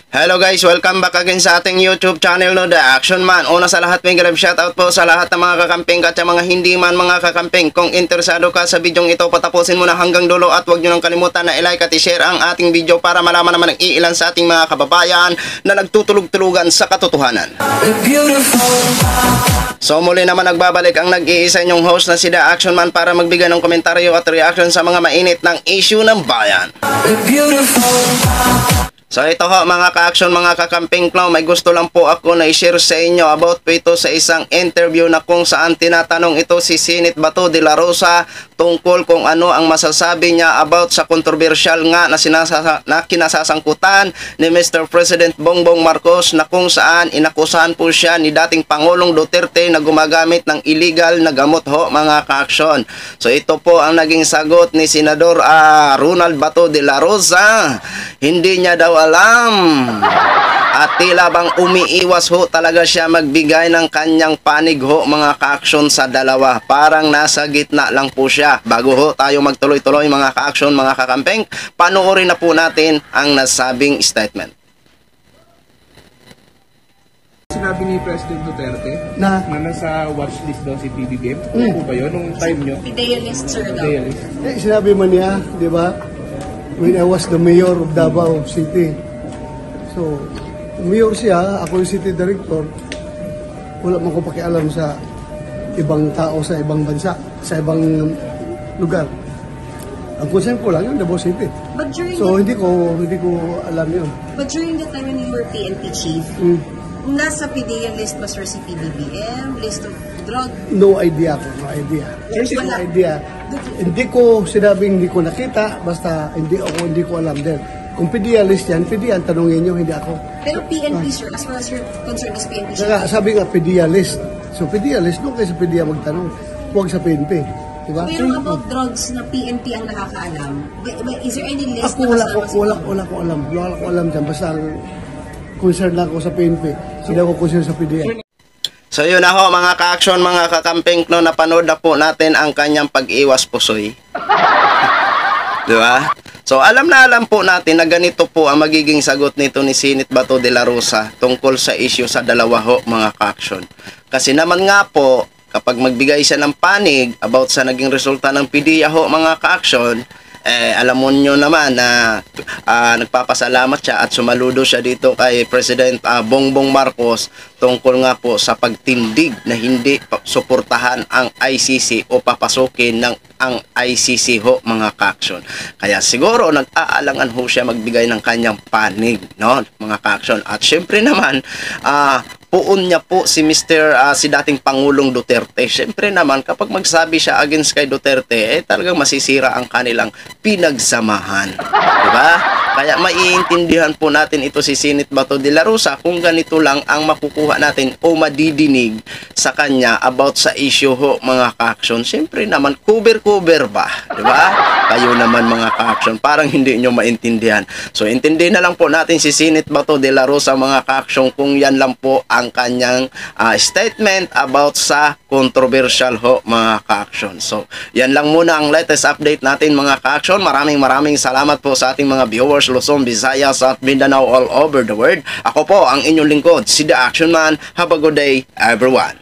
Hello guys, welcome back again sa ating YouTube channel no, The Action Man. Una sa lahat, may grab shoutout po sa lahat ng mga kakamping at sa mga hindi man mga kakamping. Kung interesado ka sa bidyong ito, patapusin mo na hanggang dulo at huwag nyo nang kalimutan na i-like at i-share ang ating video para malaman naman ng iilan sa ating mga kababayan na nagtutulog-tulugan sa katotohanan. So muli naman nagbabalik ang nag-iisa nyong host na si The Action Man para magbigay ng komentaryo at reaction sa mga mainit ng issue ng bayan. So ito ho mga ka-action, mga kakamping clown, may gusto lang po ako na i-share sa inyo about po ito sa isang interview na kung saan tinatanong ito si Senate Bato de la Rosa tungkol kung ano ang masasabi niya about sa kontrobersyal nga na kinasasangkutan ni Mr. President Bongbong Marcos na kung saan inakusahan po siya ni dating Pangulong Duterte na gumagamit ng illegal na gamot ho mga ka-action. So ito po ang naging sagot ni Senador Ronald Bato de la Rosa. Hindi niya daw alam at tila bang umiiwas ho talaga siya magbigay ng kanyang panig ho mga ka-action sa dalawa. Parang nasa gitna lang po siya. Bago ho tayo magtuloy-tuloy mga ka-action, mga kakampeng, panoorin na po natin ang nasabing statement. Sinabi ni President Duterte na nasa watchlist daw si PBBM. Ano po ba yun? Nung time nyo? Idealist, sir, daw. Idealist. sinabi man niya, di ba? When I was the mayor of Davao City. So, mayor siya, ako yung city director. Wala man ko pakialam sa ibang tao, sa ibang bansa, sa ibang lugar. Ang concern ko lang yung Davao City. But during So, hindi ko alam yun. But during the time when you were PNP chief, nasa PDEA list ba, sir, si PBBM, list of drug? No idea ko, no idea. No idea. Hindi ko sinabing hindi ko nakita, basta hindi ko alam din. Kung PDEA list yan, PDEA ang tanongin nyo, hindi ako. Pero PNP, sir, as far as your concern is PNP chief. Saka, sabi nga PDEA list. So PDEA list, doon kayo sa PDEA magtanong. Huwag sa PNP. Diba? Pero about drugs na PNP ang nakakaalam, is there any list Ako wala ko alam dyan. Basta concern lang ako sa PNP. Hindi ako concern sa PDEA. So yun na ho mga ka-action, mga kakamping no, napanood na po natin ang kanyang pag-iwas pusoy. Diba? So alam po natin na ganito po ang magiging sagot nito ni Senate Bato de la Rosa tungkol sa issue sa dalawa ho mga ka-action. Kasi naman nga po, kapag magbigay siya ng panig about sa naging resulta ng PDEA ho mga ka-action, alam mo nyo naman na nagpapasalamat siya at sumaludo siya dito kay President Bongbong Marcos tungkol nga po sa pagtindig na hindi suportahan ang ICC o papasukin ng ang ICC ho mga ka-action. Kaya siguro nag-aalangan ho siya magbigay ng kanyang panig, no, mga ka-action. At syempre naman puon niya po si si dating Pangulong Duterte. Syempre naman kapag magsabi siya against kay Duterte, talagang masisira ang kanilang pinagsamahan. Diba? Kaya maiintindihan po natin ito si Senate Bato de la Rosa kung ganito lang ang makukuha natin o madidinig sa kanya about sa issue ho mga ka-action. Syempre naman cover ba? Diba? Kayo naman mga ka-action, parang hindi nyo maintindihan. So intindihin na lang po natin si Senate Bato de la Rosa mga ka-action kung yan lang po ang kanyang statement about sa controversial ho mga ka-action. So yan lang muna ang latest update natin mga ka-action. Maraming salamat po sa ating mga viewers Luzon, Visayas at Mindanao all over the world. Ako po ang inyong lingkod, si The Action Man. Have a good day everyone.